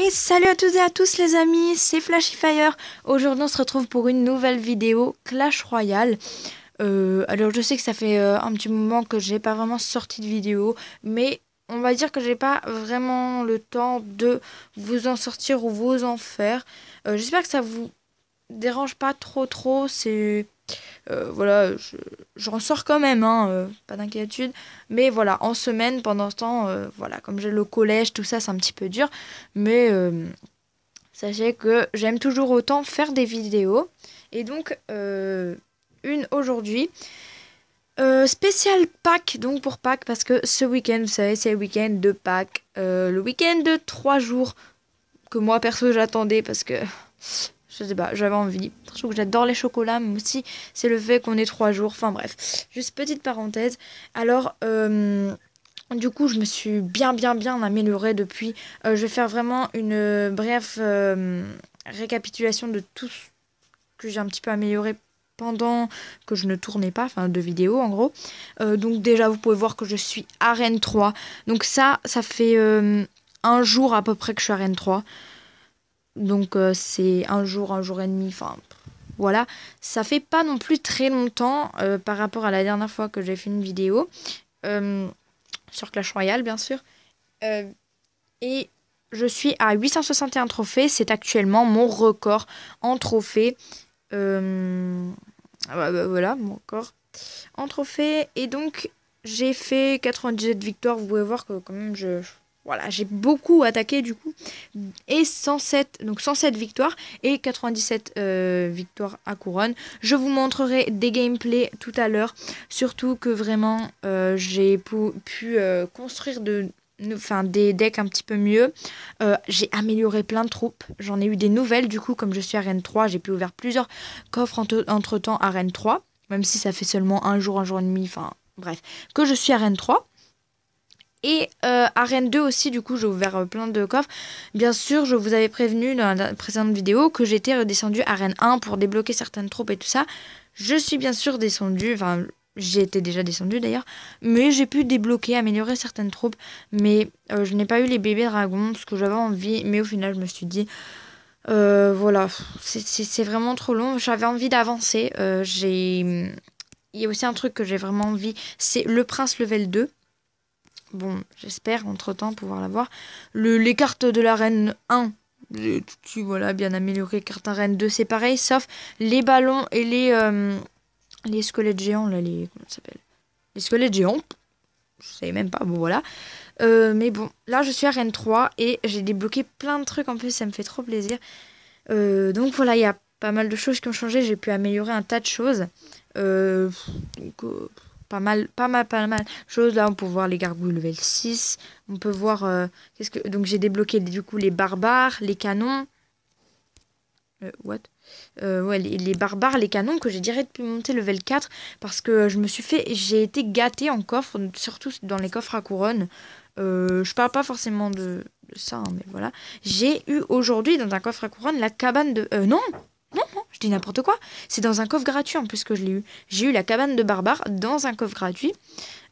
Et salut à toutes et à tous les amis, c'est Flashyfire. Aujourd'hui on se retrouve pour une nouvelle vidéo Clash Royale. Alors je sais que ça fait un petit moment que j'ai pas vraiment sorti de vidéo, mais on va dire que j'ai pas vraiment le temps de vous en sortir ou vous en faire. J'espère que ça vous dérange pas trop, c'est... voilà, j'en sors quand même, hein, pas d'inquiétude. Mais voilà, en semaine, pendant ce temps, voilà, comme j'ai le collège, tout ça, c'est un petit peu dur. Mais sachez que j'aime toujours autant faire des vidéos. Et donc, une aujourd'hui. Spécial Pâques, donc pour Pâques, parce que ce week-end, vous savez, c'est le week-end de Pâques. Le week-end de 3 jours que moi, perso, j'attendais parce que... Je sais pas, j'avais envie. Surtout que j'adore les chocolats, mais aussi c'est le fait qu'on ait 3 jours. Enfin bref, juste petite parenthèse. Alors, du coup, je me suis bien améliorée depuis. Je vais faire vraiment une brève récapitulation de tout ce que j'ai un petit peu amélioré pendant que je ne tournais pas, enfin de vidéos en gros. Donc déjà, vous pouvez voir que je suis arène 3. Donc ça fait un jour à peu près que je suis arène 3. Donc c'est un jour et demi, enfin voilà. Ça fait pas non plus très longtemps par rapport à la dernière fois que j'ai fait une vidéo. Sur Clash Royale bien sûr. Et je suis à 861 trophées, c'est actuellement mon record en trophées. Voilà, mon record en trophées. Et donc j'ai fait 97 victoires, vous pouvez voir que quand même voilà, j'ai beaucoup attaqué du coup. Et 107, donc 107 victoires et 97 victoires à couronne. Je vous montrerai des gameplays tout à l'heure. Surtout que vraiment, j'ai pu construire des decks un petit peu mieux. J'ai amélioré plein de troupes. J'en ai eu des nouvelles du coup, comme je suis arène 3. J'ai pu ouvrir plusieurs coffres entre temps arène 3. Même si ça fait seulement un jour et demi. Enfin bref, que je suis arène 3. Et Arène 2 aussi, du coup, j'ai ouvert plein de coffres. Bien sûr, je vous avais prévenu dans la précédente vidéo que j'étais redescendue Arène 1 pour débloquer certaines troupes et tout ça. Je suis bien sûr descendue, enfin, j'étais déjà descendue d'ailleurs, mais j'ai pu débloquer, améliorer certaines troupes. Mais je n'ai pas eu les bébés dragons, parce que j'avais envie, mais au final, je me suis dit... voilà, c'est vraiment trop long. J'avais envie d'avancer. Il y a aussi un truc que j'ai vraiment envie, c'est le prince level 2. Bon, j'espère entre-temps pouvoir l'avoir. Les cartes de l'arène 1, voilà, bien améliorées. Cartes arène 2, c'est pareil, sauf les ballons et les squelettes géants, là, comment ça s'appelle? Les squelettes géants, je savais même pas, bon voilà. Mais bon, là je suis arène 3 et j'ai débloqué plein de trucs en plus, ça me fait trop plaisir. Donc voilà, il y a pas mal de choses qui ont changé, j'ai pu améliorer un tas de choses. Donc, pas mal de choses. Là, on peut voir les gargouilles level 6. On peut voir... Donc, j'ai débloqué du coup les barbares, les canons. Ouais, les barbares, les canons que j'ai direct pu monter level 4. Parce que j'ai été gâtée en coffre, surtout dans les coffres à couronne. Je parle pas forcément de ça, hein, mais voilà. J'ai eu aujourd'hui dans un coffre à couronne la cabane de... Non, je dis n'importe quoi. C'est dans un coffre gratuit en plus que je l'ai eu. J'ai eu la cabane de barbare dans un coffre gratuit.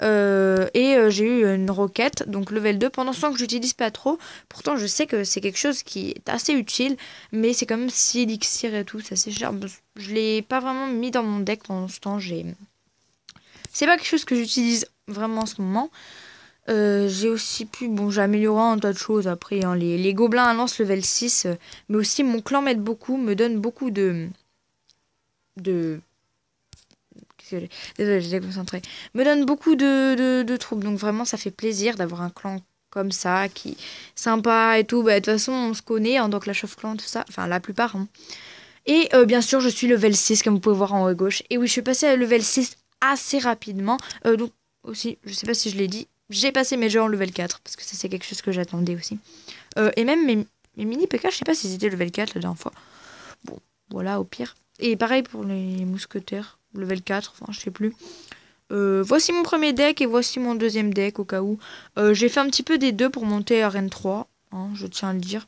J'ai eu une roquette, donc level 2, pendant ce temps que j'utilise pas trop. Pourtant, je sais que c'est quelque chose qui est assez utile, mais c'est quand même si élixir et tout, c'est assez cher. Je l'ai pas vraiment mis dans mon deck pendant ce temps. C'est pas quelque chose que j'utilise vraiment en ce moment. J'ai aussi pu... Bon, j'ai amélioré un tas de choses après. Hein, les gobelins à lance level 6. Mais aussi, mon clan m'aide beaucoup. Me donne beaucoup de... Désolée, j'étais concentrée. Me donne beaucoup de troupes. Donc vraiment, ça fait plaisir d'avoir un clan comme ça, qui est sympa et tout. Bah, de toute façon, on se connaît. Hein, donc, la Clash of Clans, tout ça. Enfin, la plupart. Hein. Et bien sûr, je suis level 6, comme vous pouvez voir en haut à gauche. Et oui, je suis passée à level 6 assez rapidement. Donc, aussi, je sais pas si je l'ai dit, j'ai passé mes jeux en level 4, parce que ça, c'est quelque chose que j'attendais aussi. Et même mes mini PK, je sais pas si c'était level 4 la dernière fois. Bon, voilà, au pire. Et pareil pour les mousquetaires, level 4, enfin, je sais plus. Voici mon premier deck et voici mon deuxième deck, au cas où. J'ai fait un petit peu des deux pour monter à Arène 3, hein, je tiens à le dire.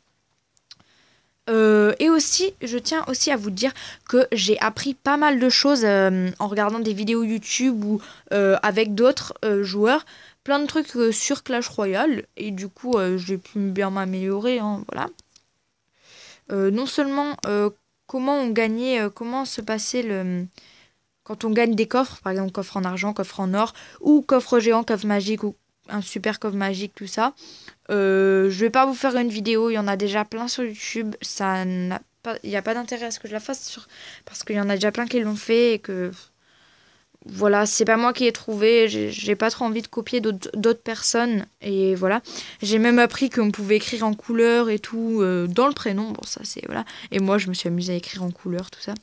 Et aussi, je tiens aussi à vous dire que j'ai appris pas mal de choses en regardant des vidéos YouTube ou avec d'autres joueurs. Plein de trucs sur Clash Royale. Et du coup, j'ai pu bien m'améliorer. Hein, voilà. non seulement comment on gagnait, comment se passait quand on gagne des coffres, par exemple coffre en argent, coffre en or, ou coffre géant, coffre magique, ou un super coffre magique, tout ça. Je vais pas vous faire une vidéo, il y en a déjà plein sur YouTube. Il n'y a pas d'intérêt à ce que je la fasse parce qu'il y en a déjà plein qui l'ont fait et que voilà, c'est pas moi qui ai trouvé. J'ai pas trop envie de copier d'autres personnes et voilà. J'ai même appris qu'on pouvait écrire en couleur et tout dans le prénom. Bon, ça c'est voilà. Et moi, je me suis amusée à écrire en couleur, tout ça.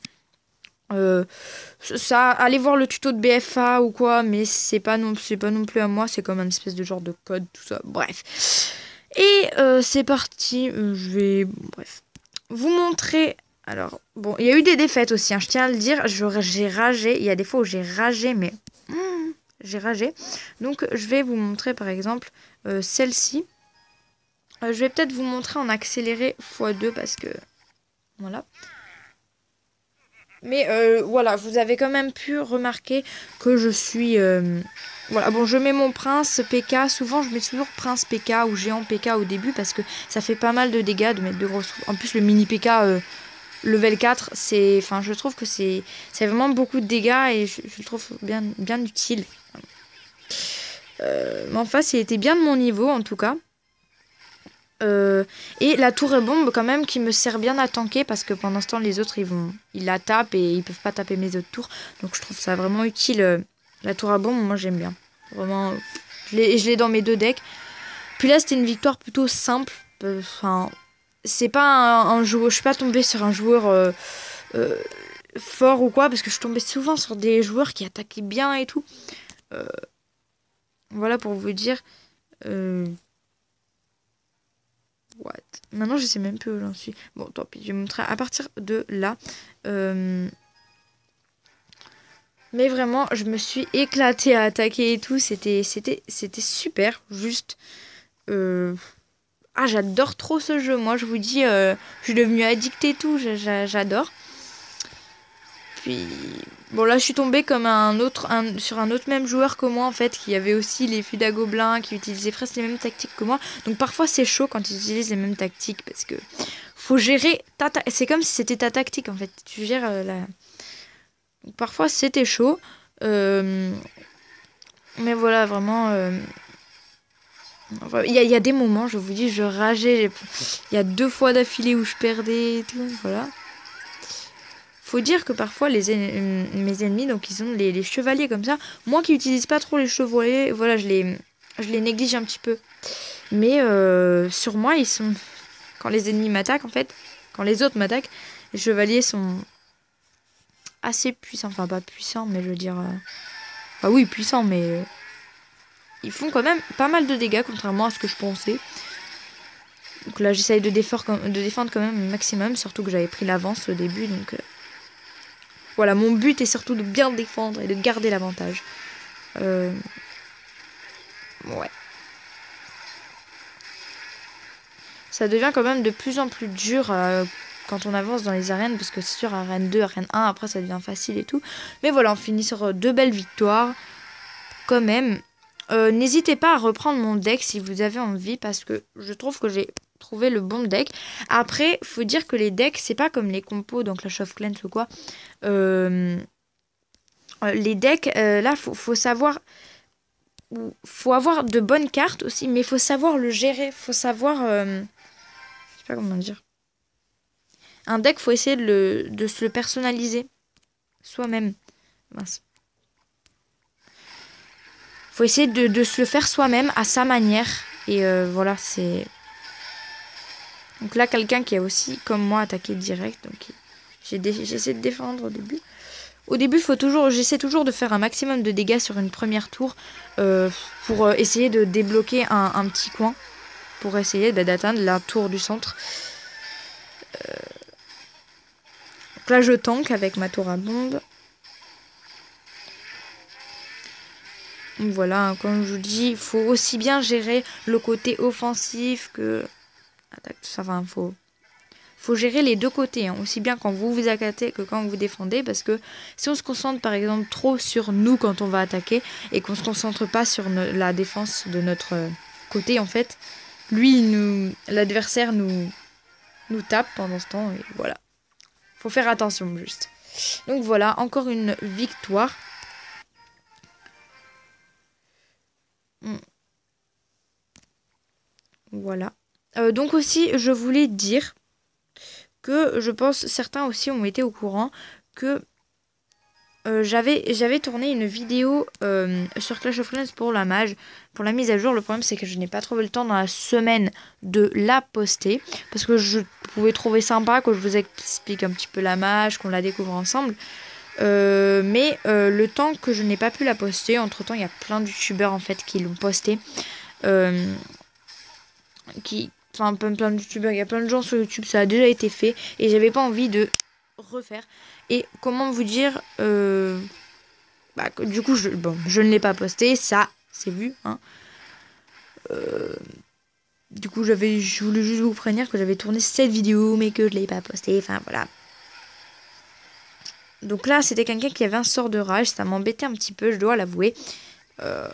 Allez voir le tuto de BFA ou quoi, mais c'est pas non plus à moi. C'est comme un espèce de genre de code, tout ça. Bref. Et c'est parti. Je vais, bref, vous montrer. Alors, bon, il y a eu des défaites aussi, hein, je tiens à le dire. J'ai ragé. Il y a des fois où j'ai ragé, mais j'ai ragé. Donc, je vais vous montrer, par exemple, celle-ci. Je vais peut-être vous montrer en accéléré x2 parce que... Voilà. Mais voilà, vous avez quand même pu remarquer que je suis... Voilà, bon, je mets mon prince PK. Souvent, je mets toujours prince PK ou géant PK au début parce que ça fait pas mal de dégâts de mettre de grosses... En plus, le mini PK... level 4, enfin, je trouve que c'est vraiment beaucoup de dégâts et je le trouve bien utile. Mais en face, il était bien de mon niveau en tout cas. Et la tour bombe quand même qui me sert bien à tanker parce que pendant ce temps les autres ils la tapent et ils peuvent pas taper mes autres tours. Donc je trouve ça vraiment utile. La tour à bombe, moi j'aime bien. Vraiment, je l'ai dans mes deux decks. Puis là c'était une victoire plutôt simple. Enfin... c'est pas un joueur, je suis pas tombée sur un joueur fort ou quoi, parce que je tombais souvent sur des joueurs qui attaquaient bien et tout. Voilà pour vous dire. What? Maintenant je sais même plus où j'en suis. Bon, tant pis, je vais vous montrer à partir de là. Mais vraiment, je me suis éclatée à attaquer et tout. C'était super, juste... Ah, j'adore trop ce jeu. Moi, je vous dis, je suis devenue addictée et tout. J'adore. Puis, bon, là, je suis tombée comme sur un autre même joueur que moi, en fait, qui avait aussi les fûts à gobelins, qui utilisait presque les mêmes tactiques que moi. Donc, parfois, c'est chaud quand ils utilisent les mêmes tactiques parce que faut gérer c'est comme si c'était ta tactique, en fait. Tu gères Donc, parfois, c'était chaud. Mais voilà, vraiment... Il y a des moments, je vous dis, je rageais. Il y a 2 fois d'affilée où je perdais et tout, voilà. Faut dire que parfois, mes ennemis, donc ils ont les chevaliers comme ça. Moi qui n'utilise pas trop les chevaliers, voilà, je les néglige un petit peu. Mais sur moi, ils sont... Quand les ennemis m'attaquent, en fait, quand les autres m'attaquent, les chevaliers sont assez puissants. Enfin, pas puissants, mais je veux dire... Enfin, oui, puissants, mais... Ils font quand même pas mal de dégâts, contrairement à ce que je pensais. Donc là, j'essaye de défendre quand même un maximum, surtout que j'avais pris l'avance au début. Donc voilà, mon but est surtout de bien défendre et de garder l'avantage. Ouais. Ça devient quand même de plus en plus dur quand on avance dans les arènes, parce que c'est sûr, arène 2, arène 1, après ça devient facile et tout. Mais voilà, on finit sur 2 belles victoires, quand même. N'hésitez pas à reprendre mon deck si vous avez envie, parce que je trouve que j'ai trouvé le bon deck. Après, faut dire que les decks, c'est pas comme les compos, donc Clash of Clans ou quoi. Les decks, là, faut savoir... Faut avoir de bonnes cartes aussi, mais faut savoir le gérer. Faut savoir... je sais pas comment dire. Un deck, faut essayer de se le personnaliser soi-même. Mince. Faut essayer de se le faire soi-même à sa manière. Et voilà, c'est... Donc là, quelqu'un qui a aussi, comme moi, attaqué direct. Donc j'ai essayé de défendre au début. Au début, j'essaie toujours de faire un maximum de dégâts sur une première tour pour essayer de débloquer un petit coin. Pour essayer d'atteindre la tour du centre. Donc là, je tank avec ma tour à bombe. Donc voilà, comme je vous dis, il faut aussi bien gérer le côté offensif que... Attaque, tout ça, enfin, faut gérer les deux côtés, hein, aussi bien quand vous attaquez que quand vous défendez, parce que si on se concentre par exemple trop sur nous quand on va attaquer et qu'on se concentre pas sur la défense de notre côté, en fait, l'adversaire nous nous tape pendant ce temps. Et voilà. Faut faire attention juste. Donc voilà, encore une victoire. Voilà. Donc aussi, je voulais dire que je pense certains aussi ont été au courant que j'avais tourné une vidéo sur Clash of Clans pour la mage, pour la mise à jour. Le problème c'est que je n'ai pas trouvé le temps dans la semaine de la poster parce que je pouvais trouver sympa que je vous explique un petit peu la mage, qu'on la découvre ensemble. Mais le temps que je n'ai pas pu la poster, entre temps il y a plein de youtubeurs en fait qui l'ont posté. Enfin plein de youtubeurs, il y a plein de gens sur YouTube, ça a déjà été fait et j'avais pas envie de refaire. Et comment vous dire, du coup je ne l'ai pas posté, ça c'est vu hein. Du coup je voulais juste vous prévenir que j'avais tourné cette vidéo mais que je l'ai pas postée, enfin voilà. Donc là c'était quelqu'un qui avait un sort de rage, ça m'embêtait un petit peu, je dois l'avouer. Bon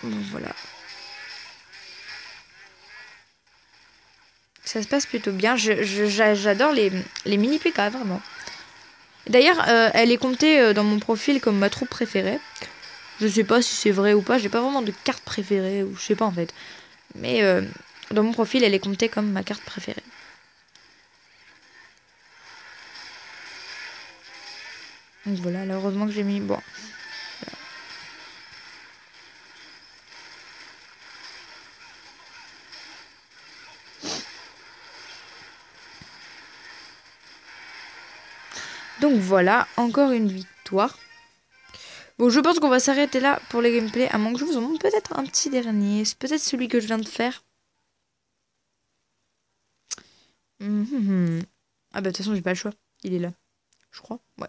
voilà. Ça se passe plutôt bien. J'adore les mini PK, vraiment. D'ailleurs, elle est comptée dans mon profil comme ma troupe préférée. Je sais pas si c'est vrai ou pas. J'ai pas vraiment de carte préférée. Ou je sais pas en fait. Mais dans mon profil, elle est comptée comme ma carte préférée. Donc voilà, là, heureusement que j'ai mis... Bon. Donc voilà, encore une victoire. Bon, je pense qu'on va s'arrêter là pour les gameplays. À moins que je vous en montre peut-être un petit dernier. C'est peut-être celui que je viens de faire. Ah bah de toute façon, j'ai pas le choix. Il est là. Je crois. Ouais.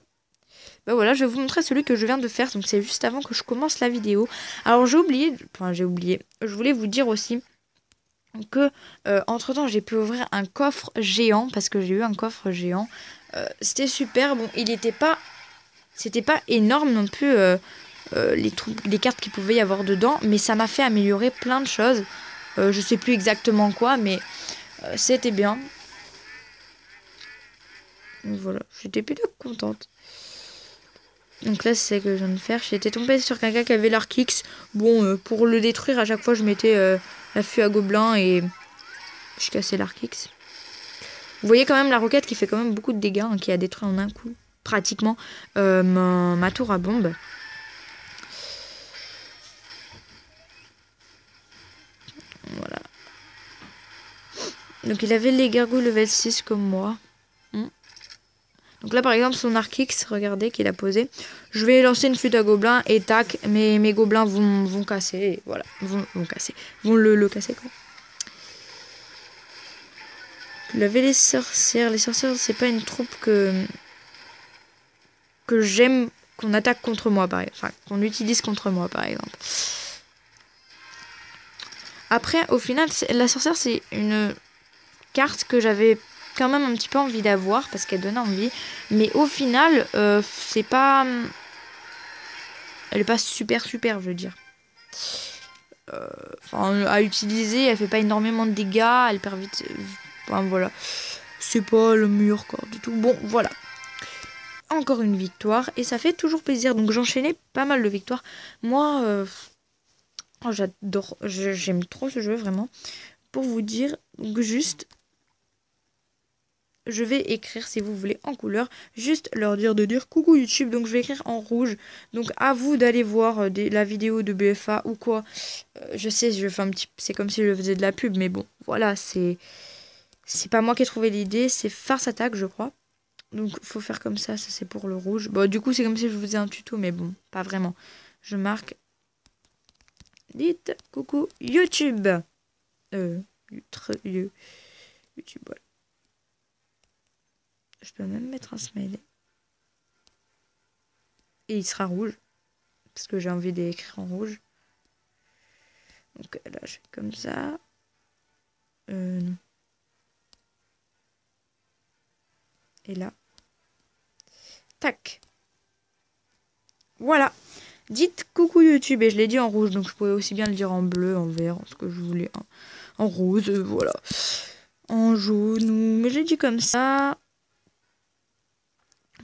Bah voilà, je vais vous montrer celui que je viens de faire. Donc c'est juste avant que je commence la vidéo. Alors j'ai oublié. Je voulais vous dire aussi que entre temps j'ai pu ouvrir un coffre géant. Parce que j'ai eu un coffre géant. C'était super. Bon, c'était pas énorme non plus les cartes qu'il pouvait y avoir dedans. Mais ça m'a fait améliorer plein de choses. Je sais plus exactement quoi, mais c'était bien. Donc voilà, j'étais plutôt contente. Donc là, c'est ce que je viens de faire. J'étais tombée sur quelqu'un qui avait l'arc X. Bon, pour le détruire, à chaque fois, je mettais l'affût à gobelin et je cassais l'arc X. Vous voyez quand même la roquette qui fait quand même beaucoup de dégâts, hein, qui a détruit en un coup, pratiquement, ma tour à bombe. Voilà. Donc il avait les gargouilles level 6 comme moi. Donc là par exemple son arc X, regardez qu'il a posé. Je vais lancer une flûte à gobelins et tac, mes gobelins vont casser. Voilà, vont casser. Vont le casser quoi. Il avait les sorcières. Les sorcières c'est pas une troupe que j'aime qu'on attaque contre moi par exemple. Enfin qu'on utilise contre moi par exemple. Après au final la sorcière c'est une carte que j'avais quand même un petit peu envie d'avoir parce qu'elle donnait envie, mais au final c'est pas, elle est pas super je veux dire, à utiliser, elle fait pas énormément de dégâts, elle perd vite, enfin voilà, c'est pas le meilleur corps du tout. Bon voilà, encore une victoire et ça fait toujours plaisir. Donc j'enchaînais pas mal de victoires. Moi j'adore, j'aime trop ce jeu vraiment. Pour vous dire, donc juste je vais écrire, si vous voulez, en couleur, juste leur dire de dire coucou YouTube. Donc je vais écrire en rouge. Donc à vous d'aller voir la vidéo de BFA ou quoi. Je sais, je fais un petit, c'est comme si je faisais de la pub, mais bon, voilà, c'est pas moi qui ai trouvé l'idée, c'est Farce Attack, je crois. Donc faut faire comme ça c'est pour le rouge. Bon, du coup c'est comme si je vous faisais un tuto, mais bon, pas vraiment. Je marque. Dites coucou YouTube. YouTube, voilà. Je peux même mettre un smiley. Et il sera rouge. Parce que j'ai envie d'écrire en rouge. Donc là, je fais comme ça. Non. Et là. Tac. Voilà. Dites coucou YouTube. Et je l'ai dit en rouge. Donc je pouvais aussi bien le dire en bleu, en vert, en ce que je voulais. En rose, voilà. En jaune, mais j'ai dit comme ça.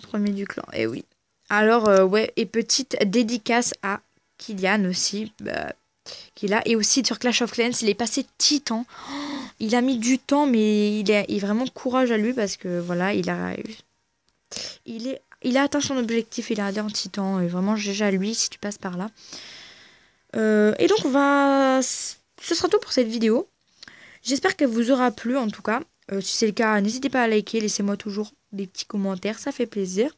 Premier du clan, eh oui. Alors, ouais, et petite dédicace à Kylian aussi, qu'il a. Et aussi sur Clash of Clans, il est passé titan. Il a mis du temps, mais il est vraiment courage à lui parce que voilà, il a atteint son objectif, il a adhéré en titan. Et vraiment, GG à lui si tu passes par là. Et donc, ce sera tout pour cette vidéo. J'espère qu'elle vous aura plu en tout cas. Si c'est le cas, n'hésitez pas à liker, laissez-moi toujours des petits commentaires, ça fait plaisir.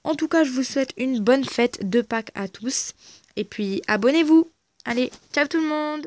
En tout cas, je vous souhaite une bonne fête de Pâques à tous. Et puis, abonnez-vous. Allez, ciao tout le monde!